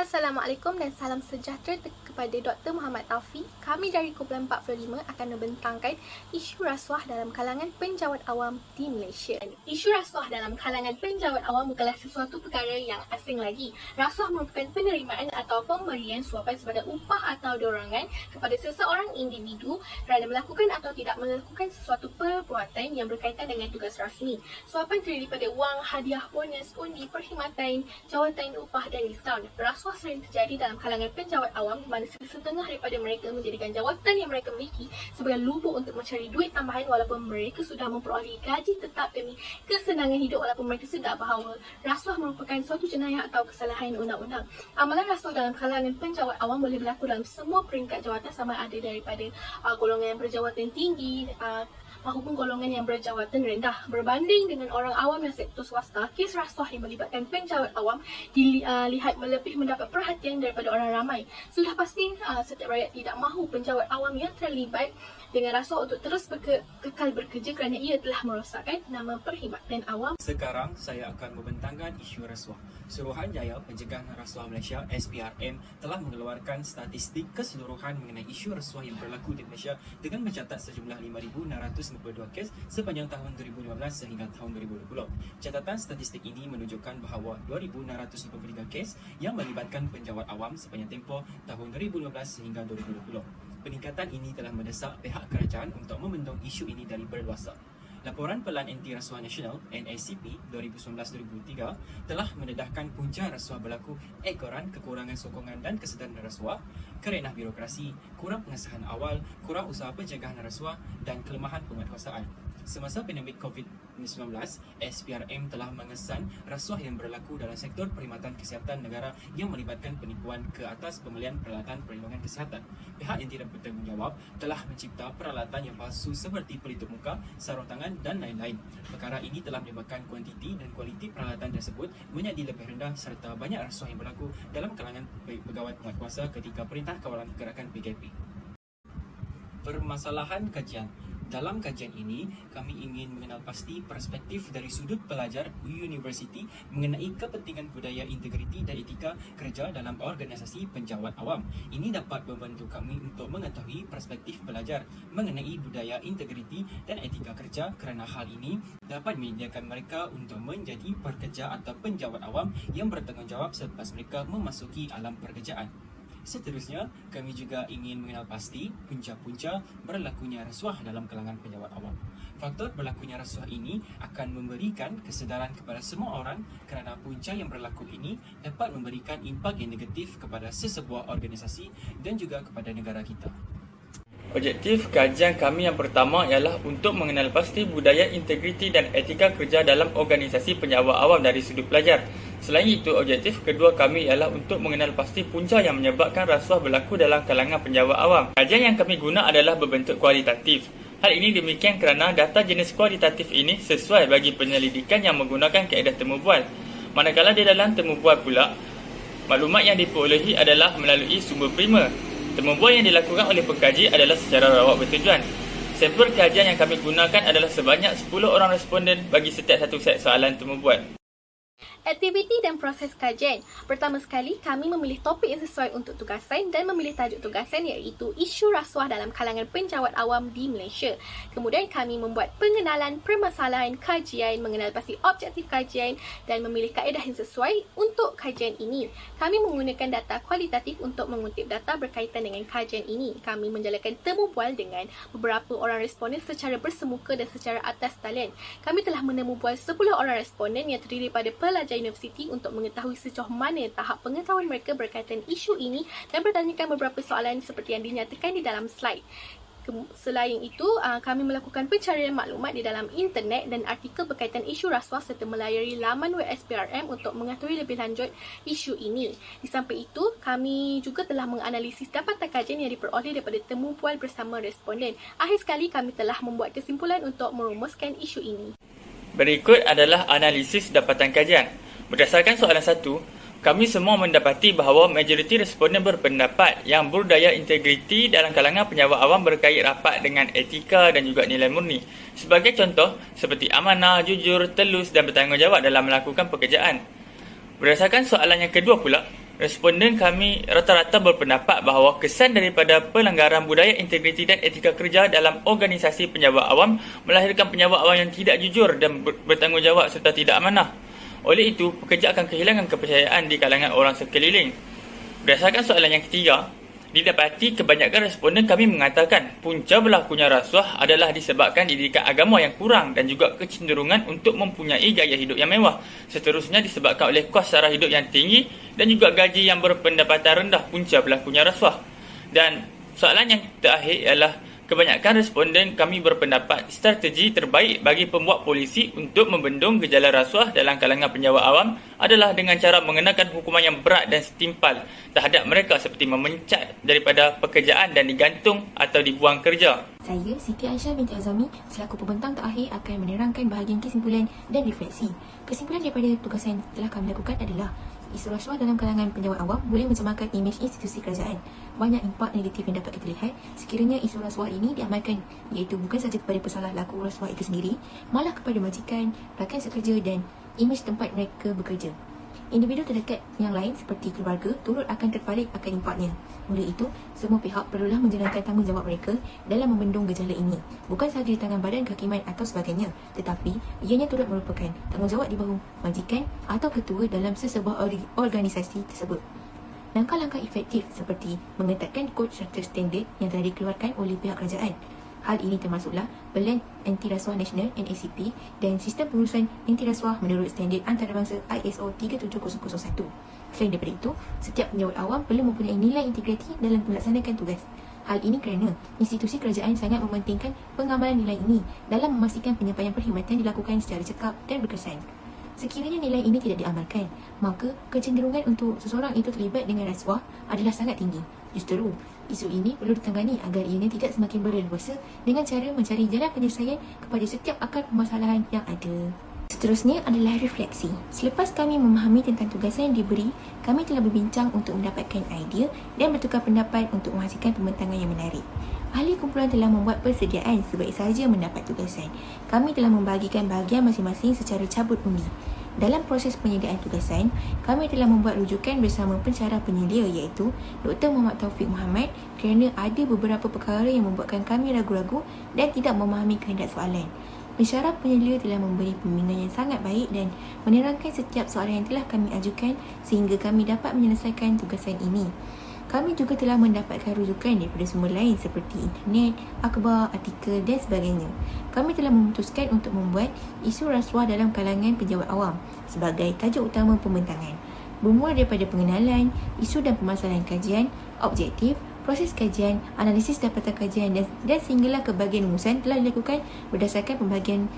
Assalamualaikum dan salam sejahtera kepada Dr. Muhammad Taufiq. Kami dari Kumpulan 45 akan membentangkan isu rasuah dalam kalangan penjawat awam di Malaysia. Isu rasuah dalam kalangan penjawat awam bukanlah sesuatu perkara yang asing lagi. Rasuah merupakan penerimaan atau pemberian suapan sebagai upah atau dorongan kepada seseorang individu kerana melakukan atau tidak melakukan sesuatu perbuatan yang berkaitan dengan tugas rasmi. Suapan terdiri pada wang, hadiah, bonus, undi, perkhidmatan, jawatan, upah dan diskaun. Rasuah sering terjadi dalam kalangan penjawat awam di mana setengah daripada mereka menjadikan jawatan yang mereka miliki sebagai lubuk untuk mencari duit tambahan walaupun mereka sudah memperolehi gaji tetap demi kesenangan hidup walaupun mereka sedar bahawa rasuah merupakan suatu jenayah atau kesalahan undang-undang. Amalan rasuah dalam kalangan penjawat awam boleh berlaku dalam semua peringkat jawatan sama ada daripada golongan berjawatan tinggi maupun golongan yang berjawatan rendah. Berbanding dengan orang awam dan sektor swasta, kes rasuah yang melibatkan penjawat awam dilihat lebih mendapat perhatian daripada orang ramai. Sudah pasti setiap rakyat tidak mahu penjawat awam yang terlibat dengan rasuah untuk terus kekal bekerja kerana ia telah merosakkan nama perkhidmatan awam. Sekarang saya akan membentangkan isu rasuah. Suruhanjaya Pencegahan Rasuah Malaysia SPRM telah mengeluarkan statistik keseluruhan mengenai isu rasuah yang berlaku di Malaysia dengan mencatat sejumlah 5,652 kes sepanjang tahun 2015 sehingga tahun 2020. Catatan statistik ini menunjukkan bahawa 2,653 kes yang melibatkan penjawat awam sepanjang tempoh tahun 2015 sehingga 2020. Peningkatan ini telah mendesak pihak kerajaan untuk membendung isu ini dari berluasa. Laporan Pelan Anti Rasuah Nasional NACP 2019-2003 telah mendedahkan punca rasuah berlaku ekoran kekurangan sokongan dan kesedaran rasuah, kerenah birokrasi, kurang pengesahan awal, kurang usaha pencegahan rasuah dan kelemahan penguatkuasaan. Semasa pandemik COVID-19, SPRM telah mengesan rasuah yang berlaku dalam sektor perkhidmatan kesihatan negara yang melibatkan penipuan ke atas pembelian peralatan perlindungan kesihatan. Pihak yang tidak bertanggungjawab telah mencipta peralatan yang palsu seperti pelitup muka, sarung tangan dan lain-lain. Perkara ini telah menyebabkan kuantiti dan kualiti peralatan tersebut menjadi lebih rendah serta banyak rasuah yang berlaku dalam kalangan pegawai penguatkuasa ketika Perintah Kawalan Gerakan PKP. Permasalahan kajian. Dalam kajian ini, kami ingin mengenal pasti perspektif dari sudut pelajar universiti mengenai kepentingan budaya integriti dan etika kerja dalam organisasi penjawat awam. Ini dapat membantu kami untuk mengetahui perspektif pelajar mengenai budaya integriti dan etika kerja kerana hal ini dapat menyediakan mereka untuk menjadi pekerja atau penjawat awam yang bertanggungjawab selepas mereka memasuki alam pekerjaan. Seterusnya, kami juga ingin mengenal pasti punca-punca berlakunya rasuah dalam kalangan penjawat awam. Faktor berlakunya rasuah ini akan memberikan kesedaran kepada semua orang kerana punca yang berlaku ini dapat memberikan impak yang negatif kepada sesebuah organisasi dan juga kepada negara kita. Objektif kajian kami yang pertama ialah untuk mengenal pasti budaya integriti dan etika kerja dalam organisasi penjawat awam dari sudut pelajar. Selain itu, objektif kedua kami ialah untuk mengenal pasti punca yang menyebabkan rasuah berlaku dalam kalangan penjawat awam. Kajian yang kami guna adalah berbentuk kualitatif. Hal ini demikian kerana data jenis kualitatif ini sesuai bagi penyelidikan yang menggunakan kaedah temu bual. Manakala di dalam temu bual pula, maklumat yang diperolehi adalah melalui sumber primer. Temu bual yang dilakukan oleh pengkaji adalah secara rawat bertujuan. Sampel kajian yang kami gunakan adalah sebanyak 10 orang responden bagi setiap satu set soalan temu bual. Aktiviti dan proses kajian. Pertama sekali, kami memilih topik yang sesuai untuk tugasan dan memilih tajuk tugasan iaitu isu rasuah dalam kalangan penjawat awam di Malaysia. Kemudian kami membuat pengenalan permasalahan kajian, mengenal pasti objektif kajian dan memilih kaedah yang sesuai untuk kajian ini. Kami menggunakan data kualitatif untuk mengutip data berkaitan dengan kajian ini. Kami menjalankan temu bual dengan beberapa orang responden secara bersemuka dan secara atas talian. Kami telah menemu bual 10 orang responden yang terdiri pada pelajar universiti untuk mengetahui sejauh mana tahap pengetahuan mereka berkaitan isu ini dan bertanyakan beberapa soalan seperti yang dinyatakan di dalam slide. Selain itu, kami melakukan pencarian maklumat di dalam internet dan artikel berkaitan isu rasuah serta melayari laman web SPRM untuk mengetahui lebih lanjut isu ini. Di samping itu, kami juga telah menganalisis dapatan kajian yang diperoleh daripada temu bual bersama responden. Akhir sekali, kami telah membuat kesimpulan untuk merumuskan isu ini. Berikut adalah analisis dapatan kajian. Berdasarkan soalan 1, kami semua mendapati bahawa majoriti responden berpendapat yang budaya integriti dalam kalangan penjawat awam berkait rapat dengan etika dan juga nilai murni. Sebagai contoh, seperti amanah, jujur, telus dan bertanggungjawab dalam melakukan pekerjaan. Berdasarkan soalan yang kedua pula, Responden kami rata-rata berpendapat bahawa kesan daripada pelanggaran budaya integriti dan etika kerja dalam organisasi penjawat awam melahirkan penjawat awam yang tidak jujur dan bertanggungjawab serta tidak amanah. Oleh itu, pekerja akan kehilangan kepercayaan di kalangan orang sekeliling. Berdasarkan soalan yang ketiga, didapati kebanyakan responden kami mengatakan punca berlakunya rasuah adalah disebabkan didikan agama yang kurang dan juga kecenderungan untuk mempunyai gaya hidup yang mewah. Seterusnya disebabkan oleh kos sara hidup yang tinggi dan juga gaji yang berpendapatan rendah punca berlakunya rasuah. Dan soalan yang terakhir ialah kebanyakan responden kami berpendapat strategi terbaik bagi pembuat polisi untuk membendung gejala rasuah dalam kalangan penjawat awam adalah dengan cara mengenakan hukuman yang berat dan setimpal terhadap mereka seperti memencat daripada pekerjaan dan digantung atau dibuang kerja. Saya, Siti Aisyah binti Azami, selaku pembentang terakhir akan menerangkan bahagian kesimpulan dan refleksi. Kesimpulan daripada tugasan yang telah kami lakukan adalah isu rasuah dalam kalangan penjawat awam boleh mencemarkan imej institusi kerajaan. Banyak impak negatif yang dapat kita lihat sekiranya isu rasuah ini diamalkan, iaitu bukan sahaja kepada pesalah laku rasuah itu sendiri, malah kepada majikan, rakan sekerja dan imej tempat mereka bekerja. Individu terdekat yang lain seperti keluarga turut akan terpalit akan impaknya. Oleh itu, semua pihak perlulah menjalankan tanggungjawab mereka dalam membendung gejala ini. Bukan sahaja di tangan badan kehakiman atau sebagainya, tetapi ianya turut merupakan tanggungjawab di bahu majikan atau ketua dalam sesebuah organisasi tersebut. Langkah-langkah efektif seperti mengetatkan kod syarter standard yang telah dikeluarkan oleh pihak kerajaan. Hal ini termasuklah Pelan Anti Rasuah Nasional (NACP) dan sistem pengurusan anti rasuah menurut standard antarabangsa ISO 37001. Selain daripada itu, setiap penjawat awam perlu mempunyai nilai integriti dalam melaksanakan tugas. Hal ini kerana institusi kerajaan sangat mementingkan pengamalan nilai ini dalam memastikan penyampaian perkhidmatan dilakukan secara cekap dan berkesan. Sekiranya nilai ini tidak diamalkan, maka kecenderungan untuk seseorang itu terlibat dengan rasuah adalah sangat tinggi. Justeru, isu ini perlu ditangani agar ianya tidak semakin berleluasa dengan cara mencari jalan penyelesaian kepada setiap akar permasalahan yang ada. Seterusnya adalah refleksi. Selepas kami memahami tentang tugasan yang diberi, kami telah berbincang untuk mendapatkan idea dan bertukar pendapat untuk menghasilkan pembentangan yang menarik. Ahli kumpulan telah membuat persediaan sebaik sahaja mendapat tugasan. Kami telah membahagikan bahagian masing-masing secara cabut undi. Dalam proses penyediaan tugasan, kami telah membuat rujukan bersama pensyarah penyedia iaitu Dr. Muhammad Taufik Muhammad kerana ada beberapa perkara yang membuatkan kami ragu-ragu dan tidak memahami kehendak soalan. Pensyarah penyedia telah memberi bimbingan yang sangat baik dan menerangkan setiap soalan yang telah kami ajukan sehingga kami dapat menyelesaikan tugasan ini. Kami juga telah mendapatkan rujukan daripada sumber lain seperti internet, akhbar, artikel dan sebagainya. Kami telah memutuskan untuk membuat isu rasuah dalam kalangan penjawat awam sebagai tajuk utama pembentangan. Bermula daripada pengenalan, isu dan permasalahan kajian, objektif, proses kajian, analisis dapatan kajian dan sehinggalah ke bahagian rumusan telah dilakukan berdasarkan pembahagian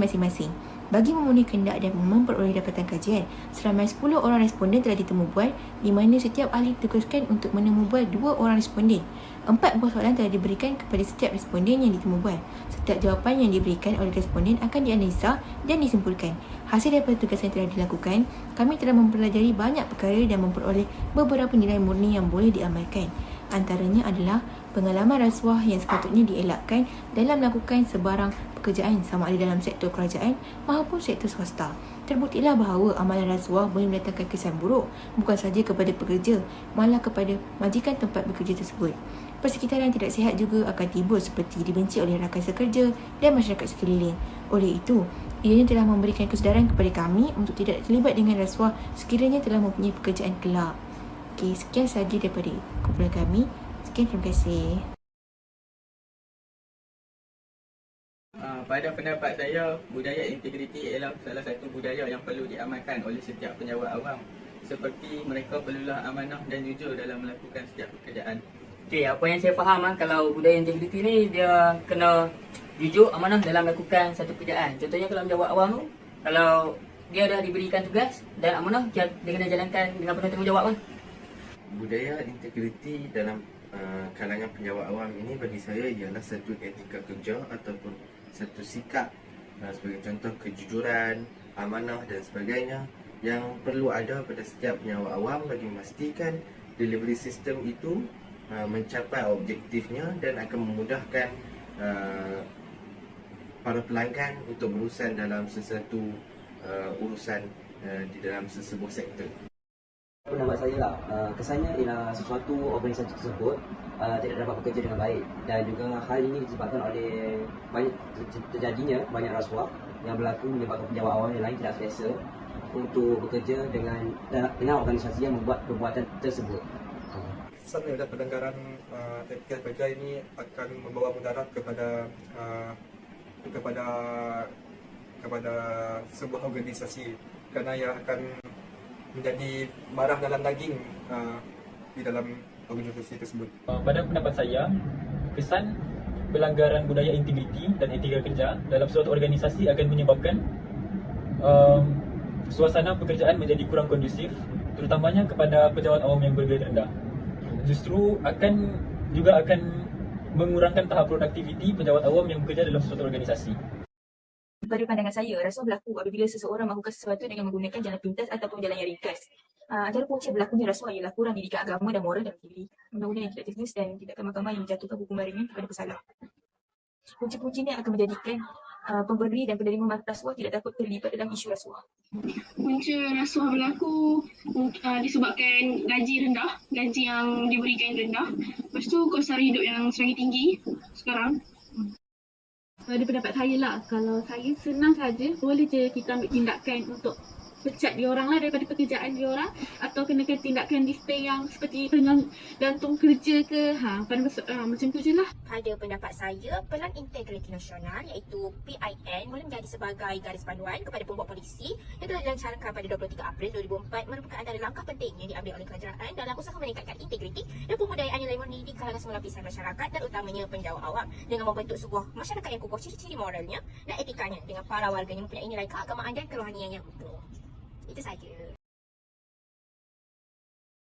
masing-masing. Bagi memenuhi kehendak dan memperoleh dapatan kajian, seramai 10 orang responden telah ditemu bual di mana setiap ahli ditugaskan untuk menemu bual 2 orang responden. 4 buah soalan telah diberikan kepada setiap responden yang ditemu bual. Setiap jawapan yang diberikan oleh responden akan dianalisa dan disimpulkan. Hasil daripada tugasan yang telah dilakukan, kami telah mempelajari banyak perkara dan memperoleh beberapa nilai murni yang boleh diamalkan. Antaranya adalah pengalaman rasuah yang sepatutnya dielakkan dalam melakukan sebarang pekerjaan sama ada dalam sektor kerajaan maupun sektor swasta. Terbuktilah bahawa amalan rasuah boleh mendatangkan kesan buruk bukan sahaja kepada pekerja, malah kepada majikan tempat bekerja tersebut. Persekitaran tidak sihat juga akan timbul seperti dibenci oleh rakan sekerja dan masyarakat sekeliling. Oleh itu, ianya telah memberikan kesedaran kepada kami untuk tidak terlibat dengan rasuah sekiranya telah mempunyai pekerjaan kelak. Okey, sekian sahaja daripada kumpulan kami. Sekian, terima kasih. Pada pendapat saya, budaya integriti ialah salah satu budaya yang perlu diamalkan oleh setiap penjawat awam. Seperti mereka perlulah amanah dan jujur dalam melakukan setiap pekerjaan. Okey, apa yang saya faham kalau budaya integriti ni dia kena jujur, amanah dalam melakukan satu pekerjaan. Contohnya kalau penjawat awam tu, kalau dia dah diberikan tugas dan amanah, dia kena jalankan dengan penuh tanggungjawab lah. Budaya integriti dalam kalangan penjawat awam ini bagi saya ialah satu etika kerja ataupun satu sikap sebagai contoh kejujuran, amanah dan sebagainya yang perlu ada pada setiap penjawat awam bagi memastikan delivery system itu mencapai objektifnya dan akan memudahkan para pelanggan untuk berurusan dalam sesuatu urusan di dalam sesebuah sektor. Pendapat saya lah, kesannya ialah sesuatu organisasi tersebut tidak dapat bekerja dengan baik, dan juga hal ini disebabkan oleh terjadinya banyak rasuah yang berlaku menyebabkan penjawat awam yang lain tidak selesa untuk bekerja dengan organisasi yang membuat perbuatan tersebut. Kesan daripada pelanggaran etika kerja ini akan membawa mudarat kepada sebuah organisasi, kerana ia akan menjadi marah dalam daging di dalam organisasi tersebut. Pada pendapat saya, kesan pelanggaran budaya integriti dan etika kerja dalam suatu organisasi akan menyebabkan suasana pekerjaan menjadi kurang kondusif, terutamanya kepada pejabat awam yang bergrade rendah. Justru akan mengurangkan tahap produktiviti pejabat awam yang bekerja dalam suatu organisasi. Pada pandangan saya, rasuah berlaku apabila seseorang melakukan sesuatu dengan menggunakan jalan pintas ataupun jalan yang ringkas. Antara punca berlakunya rasuah ialah kurang didikan agama dan moral dalam diri, undang-undang yang tidak teknis dan tindakan mahkamah yang menjatuhkan hukuman ringan kepada pesalah. Punca-punca ini akan menjadikan pemberi dan penerima rasuah tidak dapat terlibat dalam isu rasuah. Punca rasuah berlaku disebabkan gaji rendah, gaji yang diberikan rendah. Lepas tu kos sara hidup yang semakin tinggi sekarang. Pada pendapat saya lah, kalau saya senang saja, boleh je kita ambil tindakan untuk pecat diorang lah daripada pekerjaan diorang, atau kenakan tindakan disipline yang seperti gantung kerja ke, macam tu je lah. Pada pendapat saya, Pelan Integriti Nasional iaitu PIN boleh menjadi sebagai garis panduan kepada pembuat polisi yang telah dilancarkan pada 23 April 2004 merupakan antara langkah penting yang diambil oleh kerajaan dalam usaha meningkatkan integriti dan pembudayaan nilai murni di kalangan semua lapisan masyarakat dan utamanya penjawat awam dengan membentuk sebuah masyarakat yang kukuh ciri-ciri moralnya dan etikanya dengan para warganya mempunyai nilai keagamaan dan kerohanian yang utuh. Itu saja.